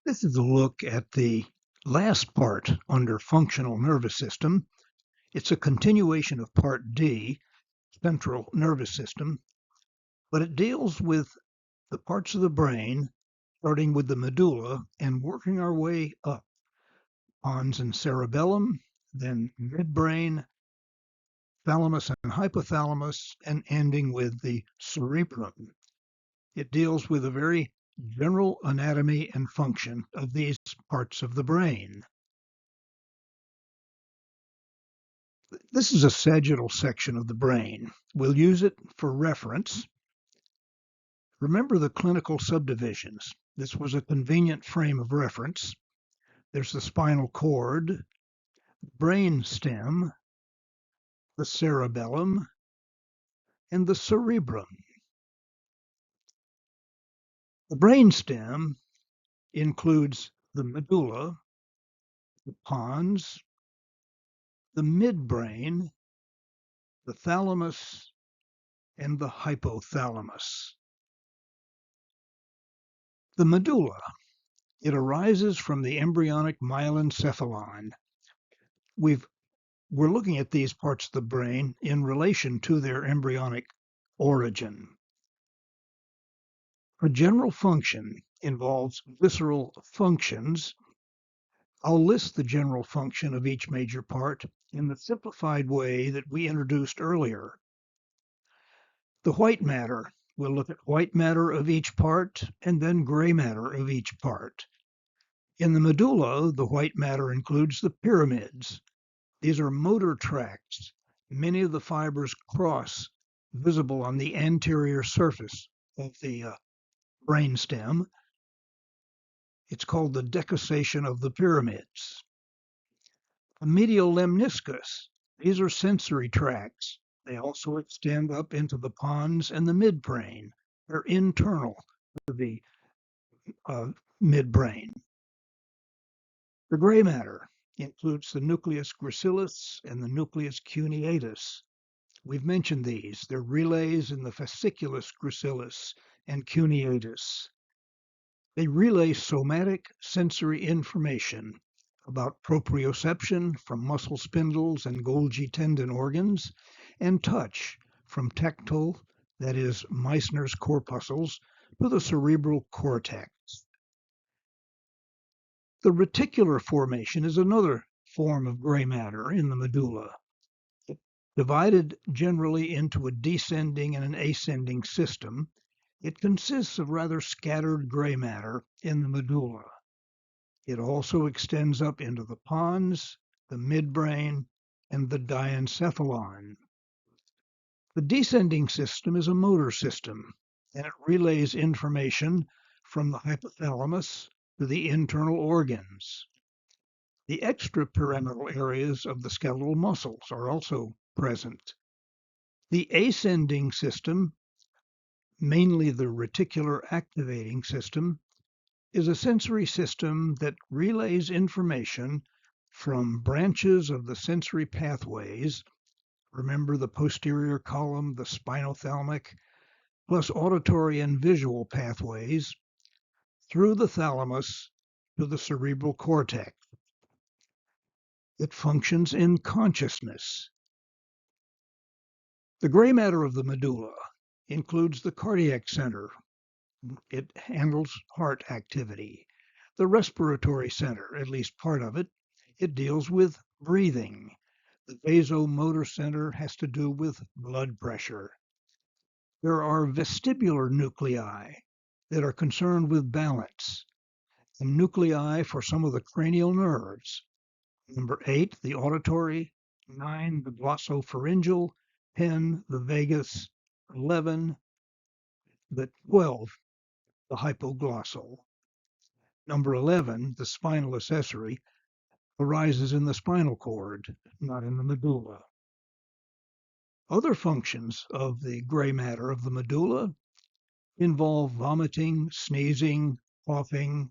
This is a look at the last part under functional nervous system. It's a continuation of part D, central nervous system, but it deals with the parts of the brain, starting with the medulla and working our way up. Pons and cerebellum, then midbrain, thalamus and hypothalamus, and ending with the cerebellum. It deals with a very general anatomy and function of these parts of the brain. This is a sagittal section of the brain. We'll use it for reference. Remember the clinical subdivisions. This was a convenient frame of reference. There's the spinal cord, brain stem, the cerebellum, and the cerebrum. The brain stem includes the medulla, the pons, the midbrain, the thalamus, and the hypothalamus. The medulla, it arises from the embryonic myelencephalon. We're looking at these parts of the brain in relation to their embryonic origin. A general function involves visceral functions. I'll list the general function of each major part in the simplified way that we introduced earlier. The white matter, we'll look at white matter of each part and then gray matter of each part. In the medulla, the white matter includes the pyramids. These are motor tracts. Many of the fibers cross, visible on the anterior surface of the brainstem. It's called the decussation of the pyramids. The medial lemniscus, these are sensory tracts. They also extend up into the pons and the midbrain. They're internal to the midbrain. The gray matter includes the nucleus gracilis and the nucleus cuneatus. We've mentioned these. They're relays in the fasciculus gracilis and cuneatus. They relay somatic sensory information about proprioception from muscle spindles and Golgi tendon organs, and touch from tactile, that is, Meissner's corpuscles, to the cerebral cortex. The reticular formation is another form of gray matter in the medulla. It's divided generally into a descending and an ascending system. It consists of rather scattered gray matter in the medulla. It also extends up into the pons, the midbrain, and the diencephalon. The descending system is a motor system, and it relays information from the hypothalamus to the internal organs. The extrapyramidal areas of the skeletal muscles are also present. The ascending system, mainly the reticular activating system, is a sensory system that relays information from branches of the sensory pathways. Remember the posterior column, the spinothalamic, plus auditory and visual pathways through the thalamus to the cerebral cortex. It functions in consciousness. The gray matter of the medulla includes the cardiac center. It handles heart activity. The respiratory center, at least part of it, it deals with breathing. The vasomotor center has to do with blood pressure. There are vestibular nuclei that are concerned with balance, and nuclei for some of the cranial nerves. Number 8, the auditory, 9, the glossopharyngeal, 10, the vagus, 11, the 12, the hypoglossal. Number 11, the spinal accessory, arises in the spinal cord, not in the medulla. Other functions of the gray matter of the medulla involve vomiting, sneezing, coughing.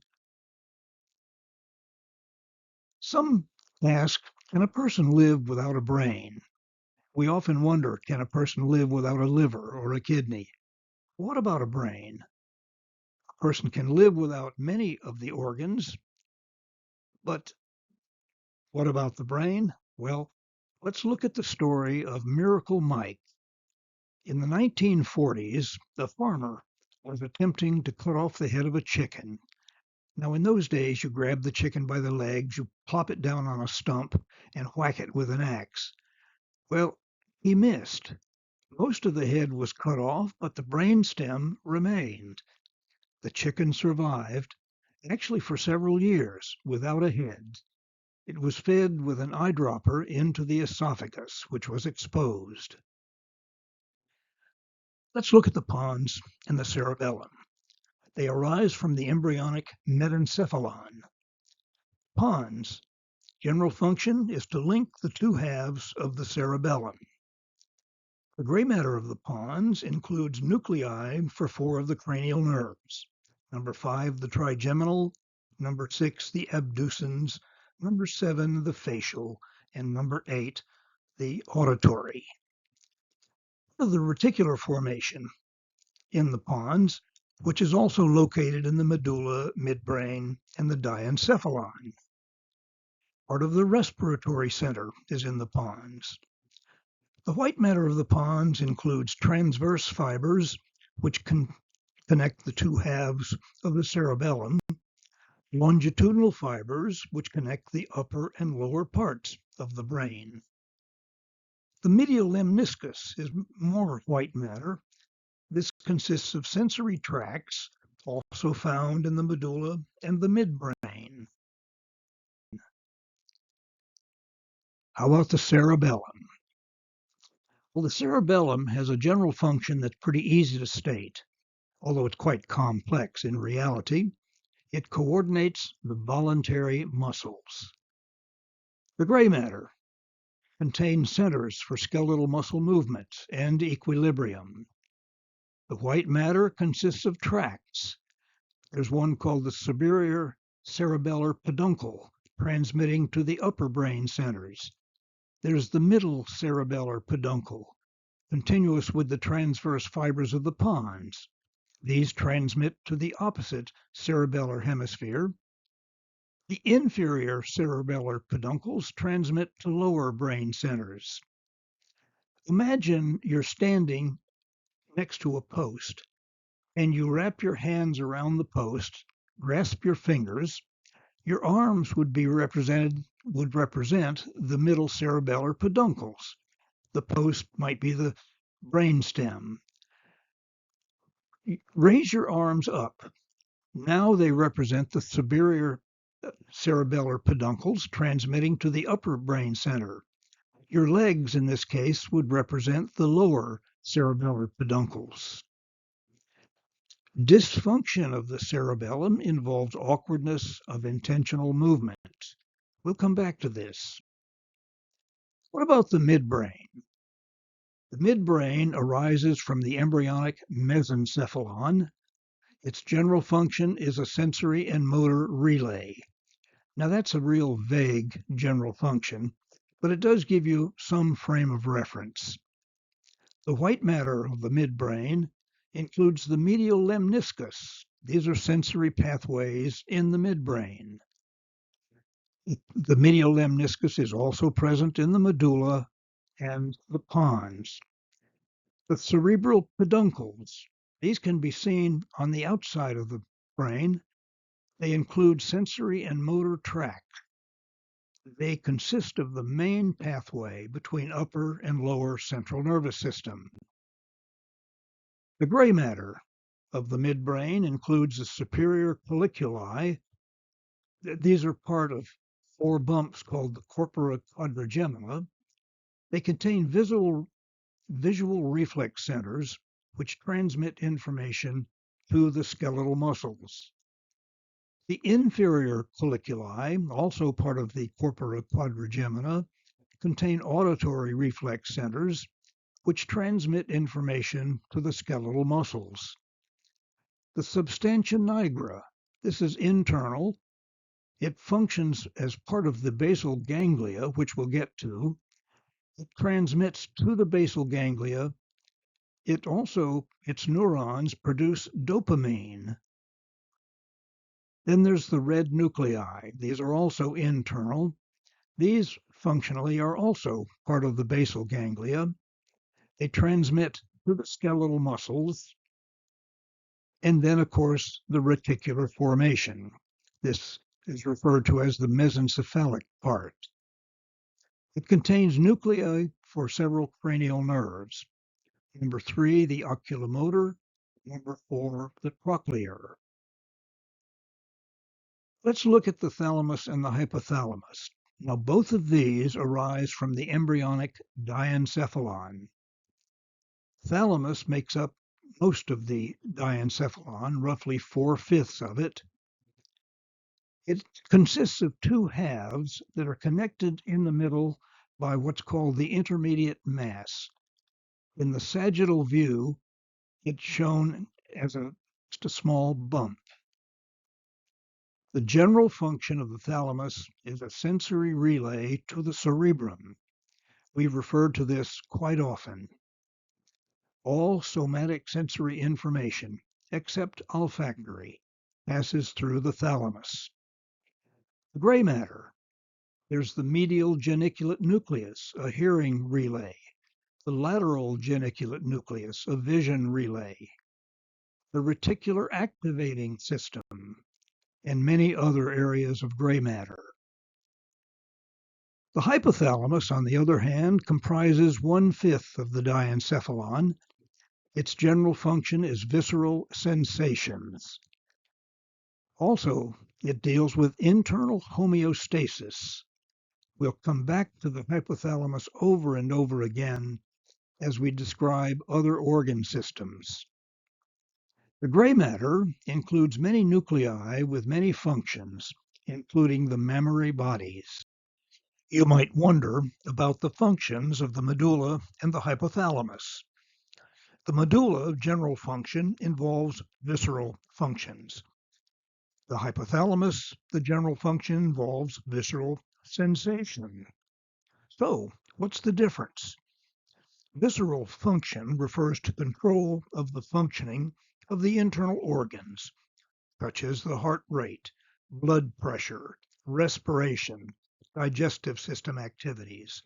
Some ask, can a person live without a brain? We often wonder, can a person live without a liver or a kidney? What about a brain? A person can live without many of the organs, but what about the brain? Well, let's look at the story of Miracle Mike. In the 1940s, a farmer was attempting to cut off the head of a chicken. Now, in those days, you grab the chicken by the legs, you plop it down on a stump, and whack it with an axe. Well, he missed. Most of the head was cut off, but the brain stem remained. The chicken survived, actually for several years, without a head. It was fed with an eyedropper into the esophagus, which was exposed. Let's look at the pons and the cerebellum. They arise from the embryonic metencephalon. Pons, general function is to link the two halves of the cerebellum. The gray matter of the pons includes nuclei for 4 of the cranial nerves. Number 5, the trigeminal, number 6, the abducens, number 7, the facial, and number 8, the auditory. The reticular formation in the pons, which is also located in the medulla, midbrain, and the diencephalon. Part of the respiratory center is in the pons. The white matter of the pons includes transverse fibers, which can connect the two halves of the cerebellum, longitudinal fibers, which connect the upper and lower parts of the brain. The medial lemniscus is more white matter. This consists of sensory tracts, also found in the medulla and the midbrain. How about the cerebellum? Well, the cerebellum has a general function that's pretty easy to state, although it's quite complex in reality. It coordinates the voluntary muscles. The gray matter contains centers for skeletal muscle movement and equilibrium. The white matter consists of tracts. There's one called the superior cerebellar peduncle, transmitting to the upper brain centers. There's the middle cerebellar peduncle, continuous with the transverse fibers of the pons. These transmit to the opposite cerebellar hemisphere. The inferior cerebellar peduncles transmit to lower brain centers. Imagine you're standing next to a post and you wrap your hands around the post, grasp your fingers. Your arms would represent the middle cerebellar peduncles. The post might be the brainstem. Raise your arms up. Now they represent the superior cerebellar peduncles transmitting to the upper brain center. Your legs, in this case, would represent the lower cerebellar peduncles. Dysfunction of the cerebellum involves awkwardness of intentional movement. We'll come back to this. What about the midbrain? The midbrain arises from the embryonic mesencephalon. Its general function is a sensory and motor relay. Now that's a real vague general function, but it does give you some frame of reference. The white matter of the midbrain includes the medial lemniscus. These are sensory pathways in the midbrain. The medial lemniscus is also present in the medulla and the pons. The cerebral peduncles, these can be seen on the outside of the brain. They include sensory and motor tract. They consist of the main pathway between upper and lower central nervous system. The gray matter of the midbrain includes the superior colliculi. These are part of 4 bumps called the corpora quadrigemina. They contain visual reflex centers which transmit information to the skeletal muscles. The inferior colliculi, also part of the corpora quadrigemina, contain auditory reflex centers which transmit information to the skeletal muscles. The substantia nigra, this is internal. It functions as part of the basal ganglia, which we'll get to. It transmits to the basal ganglia. Its neurons produce dopamine. Then there's the red nuclei. These are also internal. These functionally are also part of the basal ganglia. They transmit to the skeletal muscles. And then, of course, the reticular formation. This is referred to as the mesencephalic part. It contains nuclei for several cranial nerves. Number 3, the oculomotor. Number 4, the trochlear. Let's look at the thalamus and the hypothalamus. Now, both of these arise from the embryonic diencephalon. Thalamus makes up most of the diencephalon, roughly 4/5 of it. It consists of two halves that are connected in the middle by what's called the intermediate mass. In the sagittal view, it's shown as just a small bump. The general function of the thalamus is a sensory relay to the cerebrum. We've referred to this quite often. All somatic sensory information, except olfactory, passes through the thalamus. The gray matter. There's the medial geniculate nucleus, a hearing relay. The lateral geniculate nucleus, a vision relay. The reticular activating system, and many other areas of gray matter. The hypothalamus, on the other hand, comprises 1/5 of the diencephalon. Its general function is visceral sensations. Also, it deals with internal homeostasis. We'll come back to the hypothalamus over and over again as we describe other organ systems. The gray matter includes many nuclei with many functions, including the mammary bodies. You might wonder about the functions of the medulla and the hypothalamus. The medulla general function involves visceral functions. The hypothalamus, the general function involves visceral sensation. So, what's the difference? Visceral function refers to control of the functioning of the internal organs, such as the heart rate, blood pressure, respiration, digestive system activities.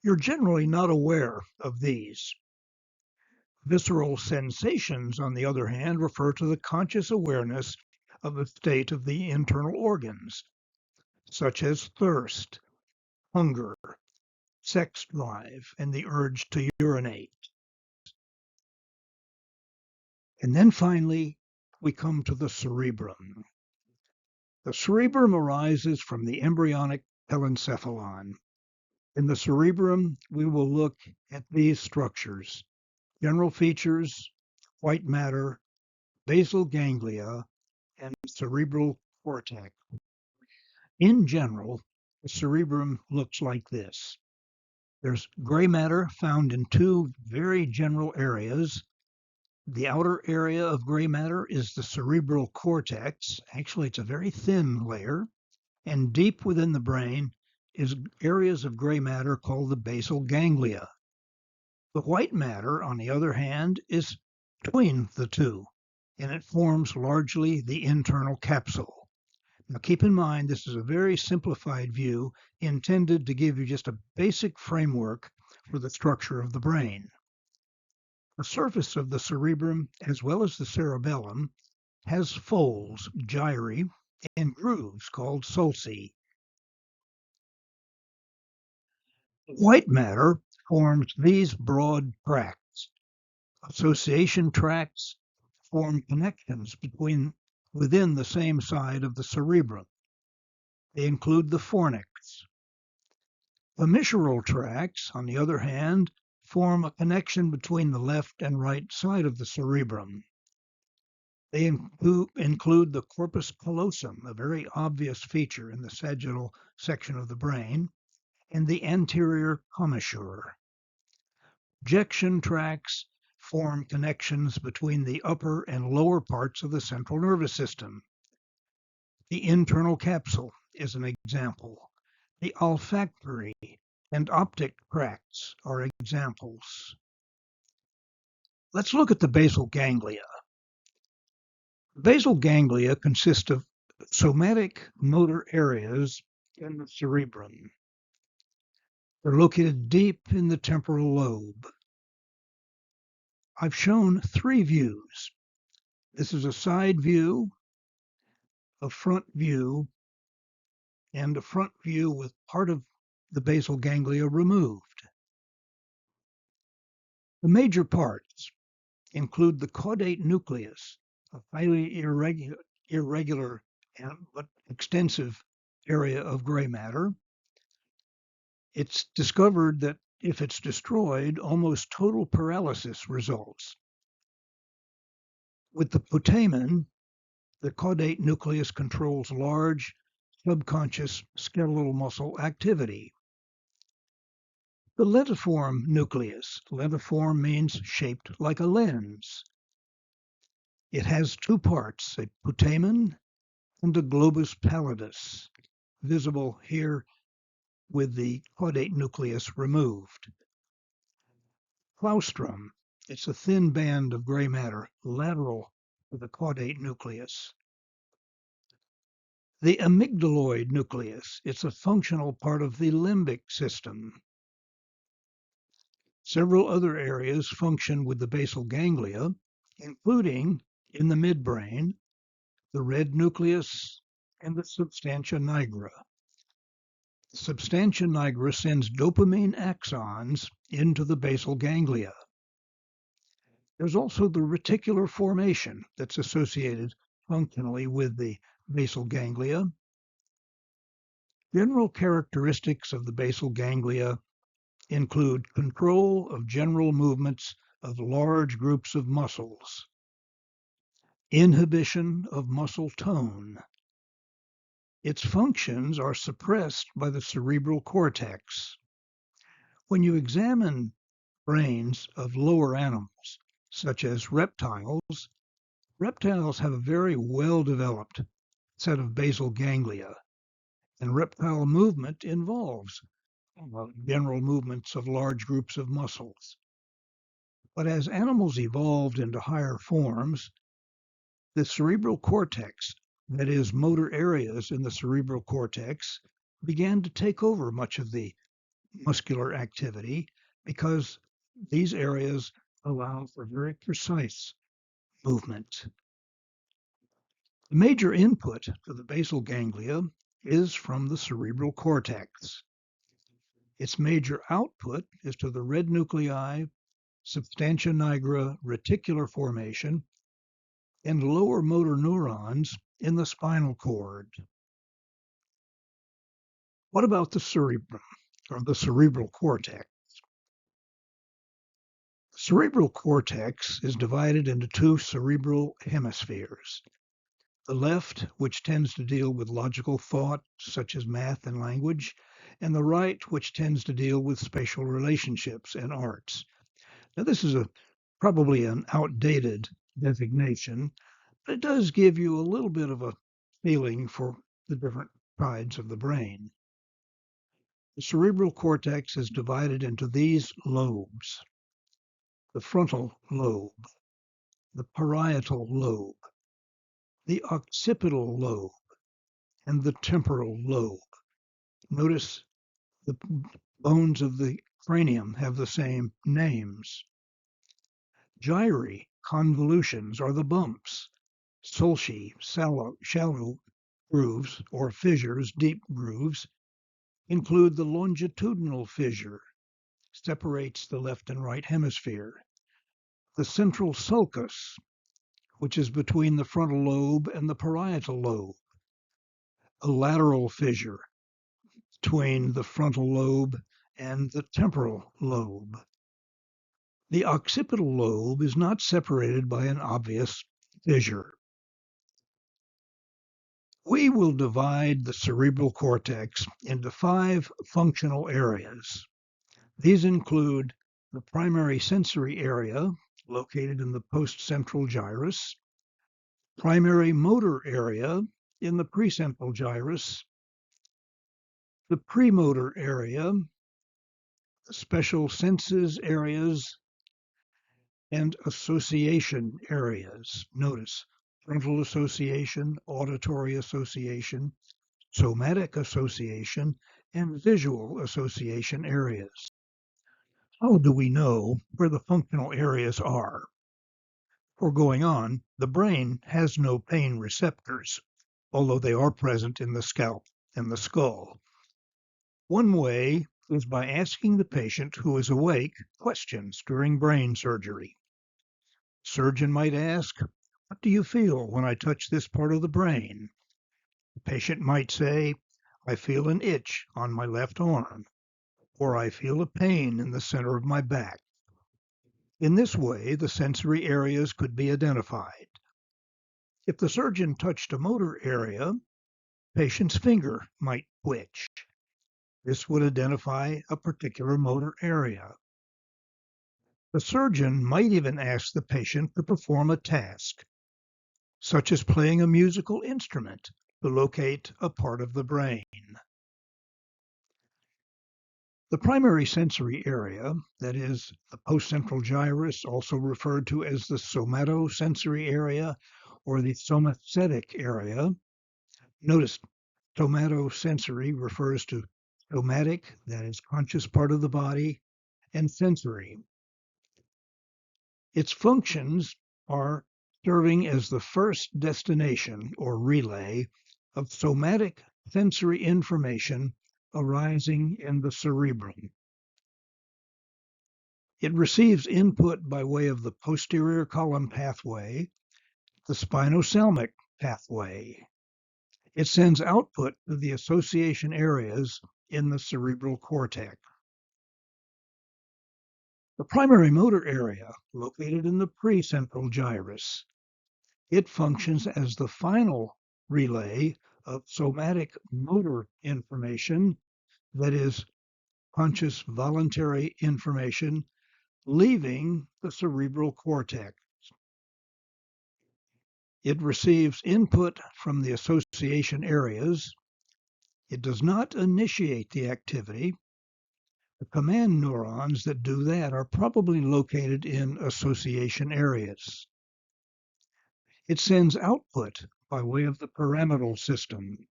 You're generally not aware of these. Visceral sensations, on the other hand, refer to the conscious awareness of the state of the internal organs, such as thirst, hunger, sex drive, and the urge to urinate. And then finally, we come to the cerebrum. The cerebrum arises from the embryonic telencephalon. In the cerebrum, we will look at these structures: general features, white matter, basal ganglia, and cerebral cortex. In general, the cerebrum looks like this. There's gray matter found in two very general areas. The outer area of gray matter is the cerebral cortex. Actually, it's a very thin layer. And deep within the brain is areas of gray matter called the basal ganglia. The white matter, on the other hand, is between the two, and it forms largely the internal capsule. Now, keep in mind, this is a very simplified view intended to give you just a basic framework for the structure of the brain. The surface of the cerebrum, as well as the cerebellum, has folds, gyri, and grooves called sulci. White matter forms these broad tracts. Association tracts form connections within the same side of the cerebrum. They include the fornix. Pomissural tracts, on the other hand, form a connection between the left and right side of the cerebrum. They include the corpus callosum, a very obvious feature in the sagittal section of the brain, and the anterior commissure. Projection tracts form connections between the upper and lower parts of the central nervous system. The internal capsule is an example. The olfactory and optic tracts are examples. Let's look at the basal ganglia. Basal ganglia consist of Somatic motor areas in the cerebrum are located deep in the temporal lobe. I've shown three views. This is a side view, a front view, and a front view with part of the basal ganglia removed. The major parts include the caudate nucleus, a highly irregular but extensive area of gray matter. It's discovered that if it's destroyed, almost total paralysis results. With the putamen, the caudate nucleus controls large subconscious skeletal muscle activity. The lentiform nucleus, lentiform means shaped like a lens. It has two parts, a putamen and a globus pallidus, visible here with the caudate nucleus removed. Claustrum, it's a thin band of gray matter lateral to the caudate nucleus. The amygdaloid nucleus, it's a functional part of the limbic system. Several other areas function with the basal ganglia, including in the midbrain, the red nucleus, and the substantia nigra. The substantia nigra sends dopamine axons into the basal ganglia. There's also the reticular formation that's associated functionally with the basal ganglia. General characteristics of the basal ganglia include control of general movements of large groups of muscles, inhibition of muscle tone. Its functions are suppressed by the cerebral cortex. When you examine brains of lower animals, such as reptiles, reptiles have a very well-developed set of basal ganglia, and reptile movement involves general movements of large groups of muscles. But as animals evolved into higher forms, the cerebral cortex, that is, motor areas in the cerebral cortex, began to take over much of the muscular activity because these areas allow for very precise movement. The major input to the basal ganglia is from the cerebral cortex. Its major output is to the red nuclei, substantia nigra reticular formation, and lower motor neurons in the spinal cord. What about the cerebrum, or the cerebral cortex? The cerebral cortex is divided into two cerebral hemispheres. The left, which tends to deal with logical thought, such as math and language, and the right, which tends to deal with spatial relationships and arts. Now, this is probably an outdated designation, but it does give you a little bit of a feeling for the different sides of the brain. The cerebral cortex is divided into these lobes: the frontal lobe, the parietal lobe, the occipital lobe, and the temporal lobe. Notice the bones of the cranium have the same names. Gyri, convolutions, are the bumps. Sulci, shallow grooves or fissures, deep grooves, include the longitudinal fissure, separates the left and right hemisphere. The central sulcus, which is between the frontal lobe and the parietal lobe. A lateral fissure between the frontal lobe and the temporal lobe. The occipital lobe is not separated by an obvious fissure. We will divide the cerebral cortex into 5 functional areas. These include the primary sensory area, located in the postcentral gyrus, primary motor area in the precentral gyrus, the premotor area, the special senses areas, and association areas. Notice frontal association, auditory association, somatic association, and visual association areas. How do we know where the functional areas are? Before going on, the brain has no pain receptors, although they are present in the scalp and the skull. One way is by asking the patient who is awake questions during brain surgery. Surgeon might ask, "What do you feel when I touch this part of the brain?" The patient might say, "I feel an itch on my left arm," or "I feel a pain in the center of my back." In this way, the sensory areas could be identified. If the surgeon touched a motor area, patient's finger might twitch. This would identify a particular motor area. The surgeon might even ask the patient to perform a task, such as playing a musical instrument, to locate a part of the brain. The primary sensory area, that is, the postcentral gyrus, also referred to as the somatosensory area or the somatic area. Notice somatosensory refers to somatic, that is, conscious part of the body, and sensory. Its functions are serving as the first destination or relay of somatic sensory information arising in the cerebrum. It receives input by way of the posterior column pathway, the spinothalamic pathway. It sends output to the association areas in the cerebral cortex. The primary motor area, located in the precentral gyrus, it functions as the final relay of somatic motor information, that is, conscious voluntary information, leaving the cerebral cortex. It receives input from the association areas. It does not initiate the activity. The command neurons that do that are probably located in association areas. It sends output by way of the pyramidal system.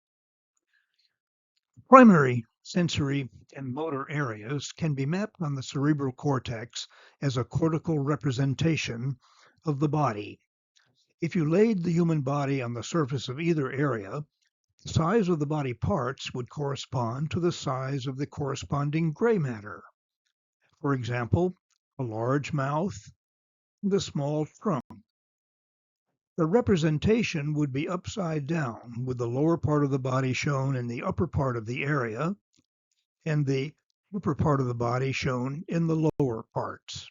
Primary sensory and motor areas can be mapped on the cerebral cortex as a cortical representation of the body. If you laid the human body on the surface of either area, the size of the body parts would correspond to the size of the corresponding gray matter. For example, a large mouth and a small trunk. The representation would be upside down, with the lower part of the body shown in the upper part of the area and the upper part of the body shown in the lower parts.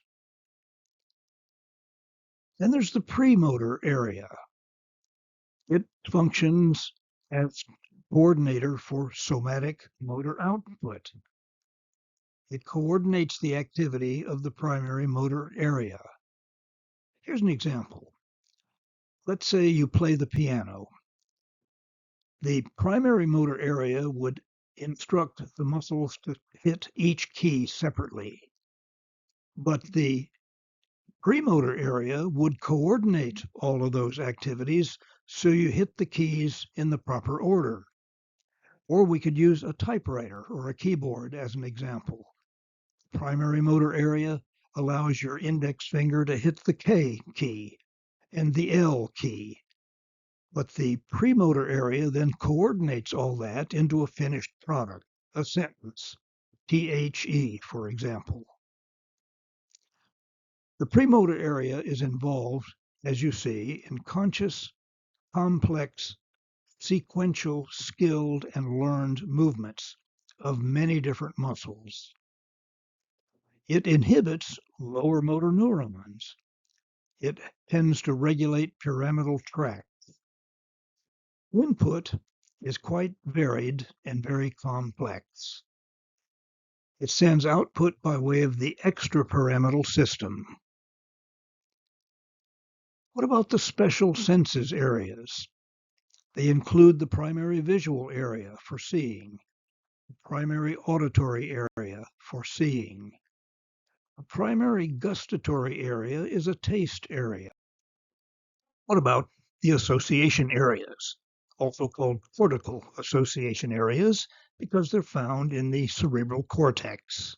Then there's the premotor area. It functions as coordinator for somatic motor output. It coordinates the activity of the primary motor area. Here's an example. Let's say you play the piano. The primary motor area would instruct the muscles to hit each key separately, but the premotor area would coordinate all of those activities so you hit the keys in the proper order. Or we could use a typewriter or a keyboard as an example. The primary motor area allows your index finger to hit the K key and the L key. But the premotor area then coordinates all that into a finished product, a sentence, THE, for example. The premotor area is involved, as you see, in conscious, complex, sequential, skilled, and learned movements of many different muscles. It inhibits lower motor neurons. It tends to regulate pyramidal tract. Input is quite varied and very complex. It sends output by way of the extrapyramidal system. What about the special senses areas? They include the primary visual area for seeing, the primary auditory area for seeing. A primary gustatory area is a taste area. What about the association areas, also called cortical association areas, because they're found in the cerebral cortex.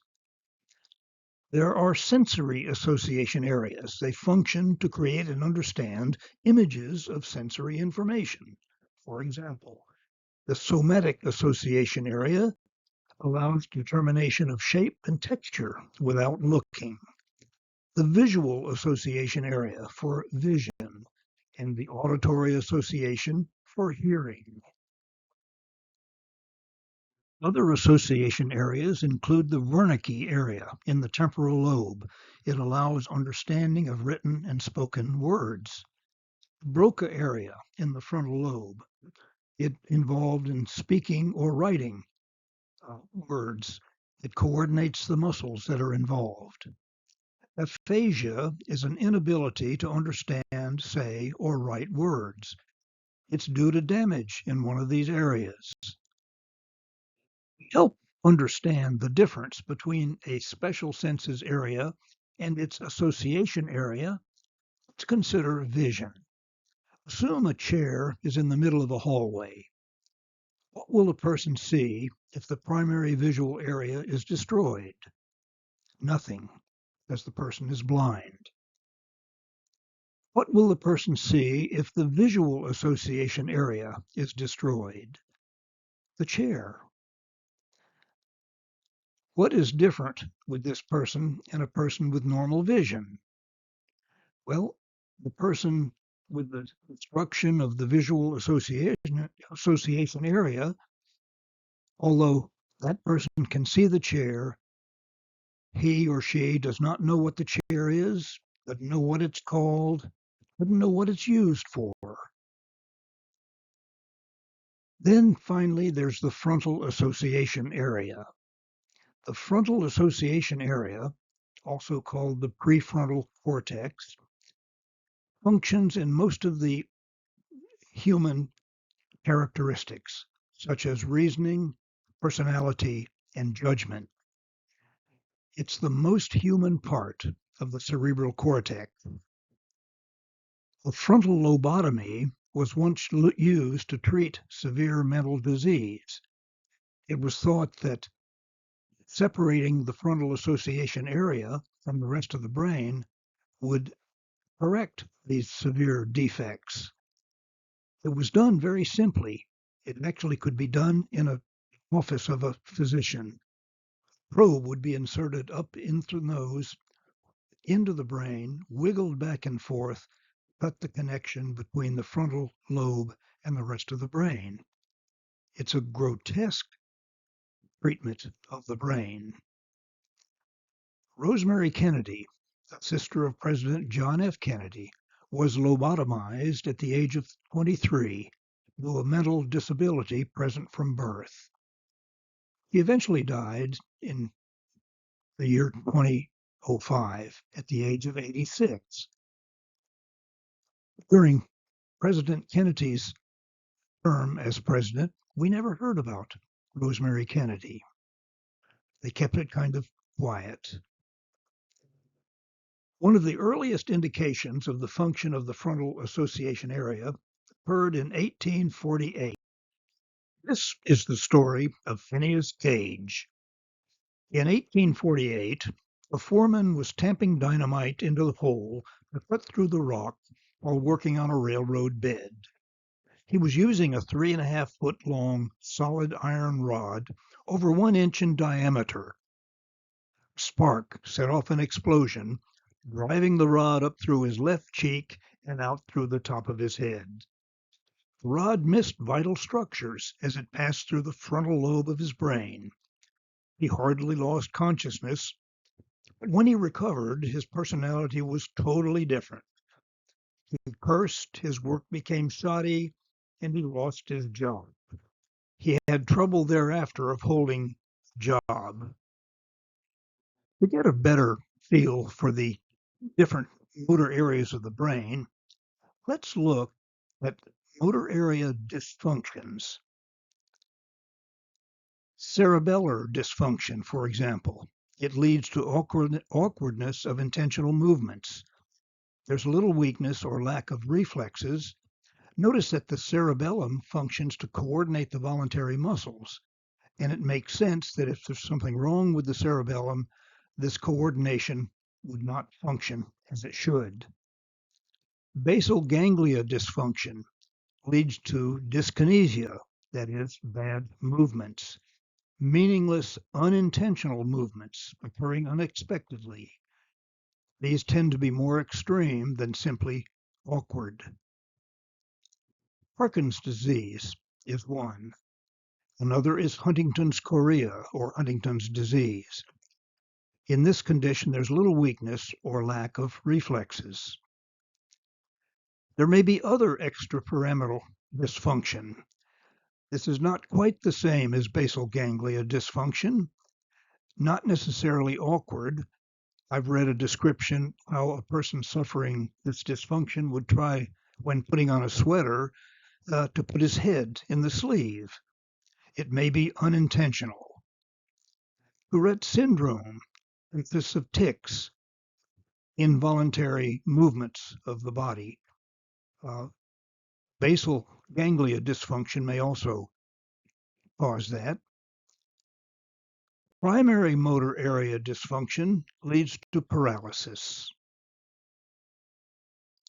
There are sensory association areas. They function to create and understand images of sensory information. For example, the somatic association area allows determination of shape and texture without looking. The visual association area for vision, and the auditory association for hearing. Other association areas include the Wernicke area in the temporal lobe. It allows understanding of written and spoken words. Broca area in the frontal lobe. It involved in speaking or writing words. It coordinates the muscles that are involved. Aphasia is an inability to understand, say, or write words. It's due to damage in one of these areas. Help understand the difference between a special senses area and its association area. Let's consider vision. Assume a chair is in the middle of a hallway. What will a person see if the primary visual area is destroyed? Nothing, because the person is blind. What will the person see if the visual association area is destroyed? The chair. What is different with this person and a person with normal vision? Well, the person with the destruction of the visual association area, although that person can see the chair, he or she does not know what the chair is, doesn't know what it's called, doesn't know what it's used for. Then finally, there's the frontal association area. The frontal association area, also called the prefrontal cortex, functions in most of the human characteristics, such as reasoning, personality, and judgment. It's the most human part of the cerebral cortex. A frontal lobotomy was once used to treat severe mental disease. It was thought that separating the frontal association area from the rest of the brain would correct these severe defects. It was done very simply. It actually could be done in an office of a physician. Probe would be inserted up into the nose, into the brain, wiggled back and forth, cut the connection between the frontal lobe and the rest of the brain. It's a grotesque treatment of the brain. Rosemary Kennedy, the sister of President John F. Kennedy, was lobotomized at the age of 23 due to a mental disability present from birth. He eventually died in the year 2005 at the age of 86. During President Kennedy's term as president, we never heard about Rosemary Kennedy. They kept it kind of quiet. One of the earliest indications of the function of the frontal association area occurred in 1848. This is the story of Phineas Gage. In 1848, a foreman was tamping dynamite into the hole to cut through the rock while working on a railroad bed. He was using a 3.5-foot long solid iron rod over 1 inch in diameter. A spark set off an explosion, driving the rod up through his left cheek and out through the top of his head. The rod missed vital structures as it passed through the frontal lobe of his brain. He hardly lost consciousness, but when he recovered, his personality was totally different. He cursed, his work became shoddy, and he lost his job. He had trouble thereafter of holding a job. To get a better feel for the different motor areas of the brain, let's look at motor area dysfunctions. Cerebellar dysfunction, for example. It leads to awkwardness of intentional movements. There's little weakness or lack of reflexes, Notice that the cerebellum functions to coordinate the voluntary muscles, and it makes sense that if there's something wrong with the cerebellum, this coordination would not function as it should. Basal ganglia dysfunction leads to dyskinesia, that is, bad movements, meaningless, unintentional movements occurring unexpectedly. These tend to be more extreme than simply awkward. Parkinson's disease is one. Another is Huntington's chorea or Huntington's disease. In this condition, there's little weakness or lack of reflexes. There may be other extrapyramidal dysfunction. This is not quite the same as basal ganglia dysfunction, not necessarily awkward. I've read a description how a person suffering this dysfunction would try, when putting on a sweater, to put his head in the sleeve. It may be unintentional. Tourette syndrome consists of tics, involuntary movements of the body. Basal ganglia dysfunction may also cause that. Primary motor area dysfunction leads to paralysis.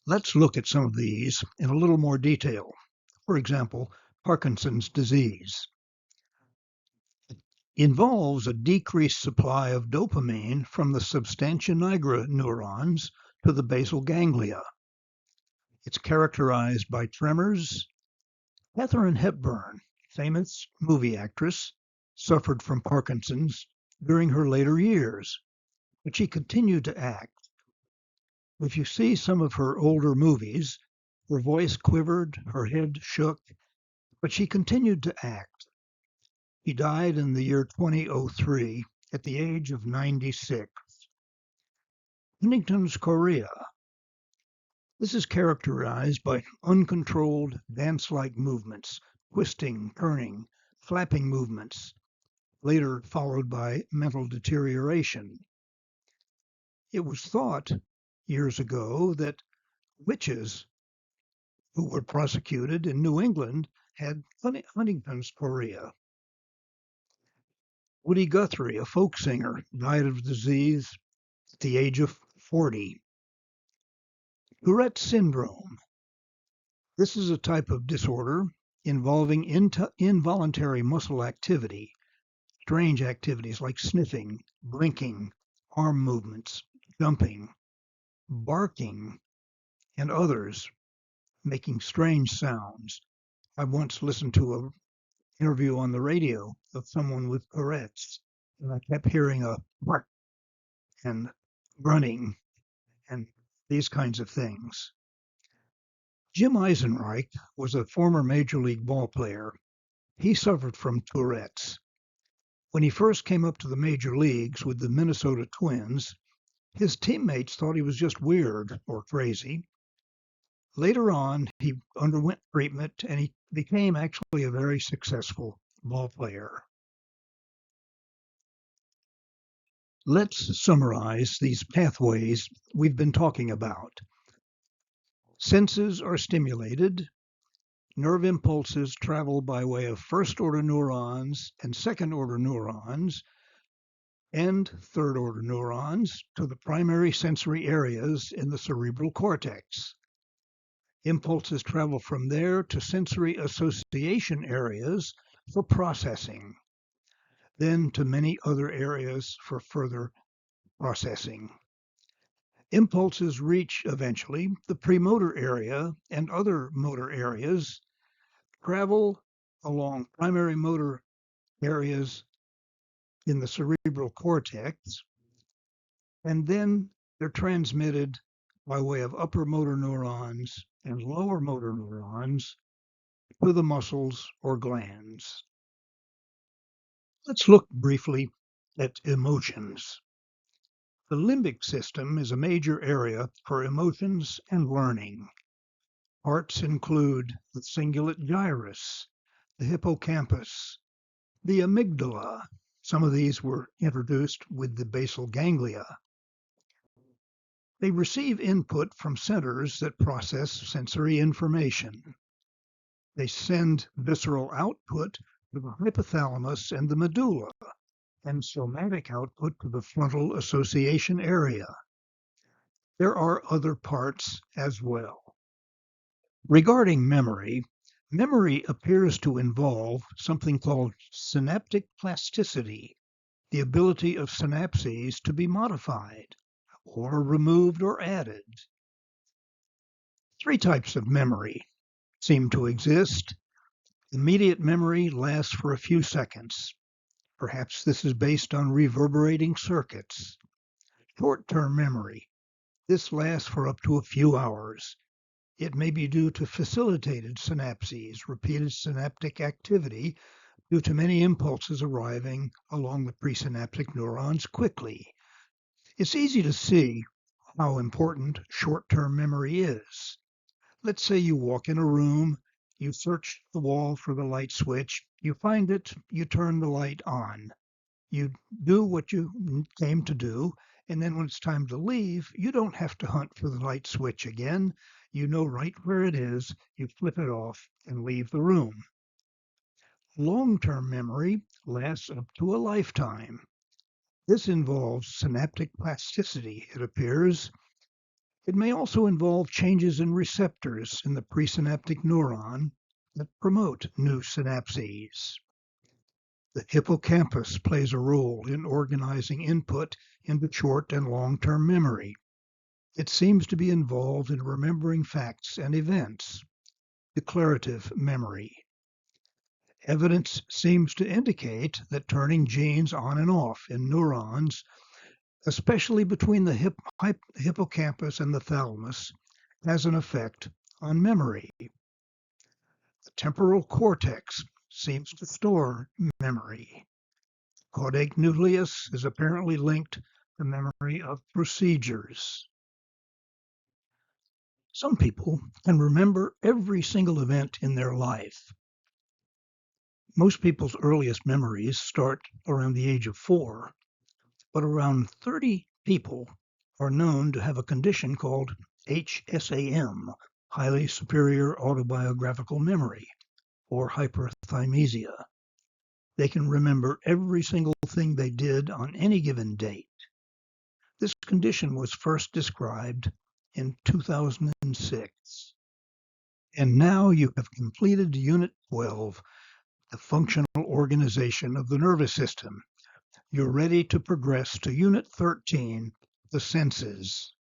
Let's look at some of these in a little more detail. For example, Parkinson's disease involves a decreased supply of dopamine from the substantia nigra neurons to the basal ganglia. It's characterized by tremors. Katharine Hepburn, famous movie actress, suffered from Parkinson's during her later years, but she continued to act. If you see some of her older movies, her voice quivered, her head shook, but she continued to act. She died in the year 2003 at the age of 96. Huntington's chorea. This is characterized by uncontrolled dance-like movements, twisting, turning, flapping movements, later followed by mental deterioration. It was thought years ago that witches who were prosecuted in New England had Huntington's chorea. Woody Guthrie, a folk singer, died of disease at the age of 40. Tourette syndrome. This is a type of disorder involving involuntary muscle activity, strange activities like sniffing, blinking, arm movements, jumping, barking, and others, making strange sounds. I once listened to an interview on the radio of someone with Tourette's, and I kept hearing a bark and grunting and these kinds of things. Jim Eisenreich was a former Major League ball player. He suffered from Tourette's. When he first came up to the major leagues with the Minnesota Twins, his teammates thought he was just weird or crazy. Later on, he underwent treatment and he became actually a very successful ball player. Let's summarize these pathways we've been talking about. Senses are stimulated. Nerve impulses travel by way of first-order neurons and second-order neurons and third-order neurons to the primary sensory areas in the cerebral cortex. Impulses travel from there to sensory association areas for processing, then to many other areas for further processing. Impulses reach eventually the premotor area and other motor areas, travel along primary motor areas in the cerebral cortex, and then they're transmitted by way of upper motor neurons and lower motor neurons to the muscles or glands. Let's look briefly at emotions. The limbic system is a major area for emotions and learning. Parts include the cingulate gyrus, the hippocampus, the amygdala. Some of these were introduced with the basal ganglia. They receive input from centers that process sensory information. They send visceral output to the hypothalamus and the medulla, and somatic output to the frontal association area. There are other parts as well. Regarding memory, memory appears to involve something called synaptic plasticity, the ability of synapses to be modified or removed or added. Three types of memory seem to exist. Immediate memory lasts for a few seconds. Perhaps this is based on reverberating circuits. Short-term memory. This lasts for up to a few hours. It may be due to facilitated synapses, repeated synaptic activity due to many impulses arriving along the presynaptic neurons quickly. It's easy to see how important short-term memory is. Let's say you walk in a room, you search the wall for the light switch, you find it, you turn the light on. You do what you came to do, and then when it's time to leave, you don't have to hunt for the light switch again. You know right where it is, you flip it off and leave the room. Long-term memory lasts up to a lifetime. This involves synaptic plasticity, it appears. It may also involve changes in receptors in the presynaptic neuron that promote new synapses. The hippocampus plays a role in organizing input into short and long-term memory. It seems to be involved in remembering facts and events. Declarative memory. Evidence seems to indicate that turning genes on and off in neurons, especially between the hippocampus and the thalamus, has an effect on memory. The temporal cortex seems to store memory. Caudate nucleus is apparently linked to memory of procedures. Some people can remember every single event in their life. Most people's earliest memories start around the age of 4, but around 30 people are known to have a condition called HSAM, highly superior autobiographical memory, or hyperthymesia. They can remember every single thing they did on any given date. This condition was first described in 2006. And now you have completed Unit 12, the functional organization of the nervous system. You're ready to progress to Unit 13, the senses.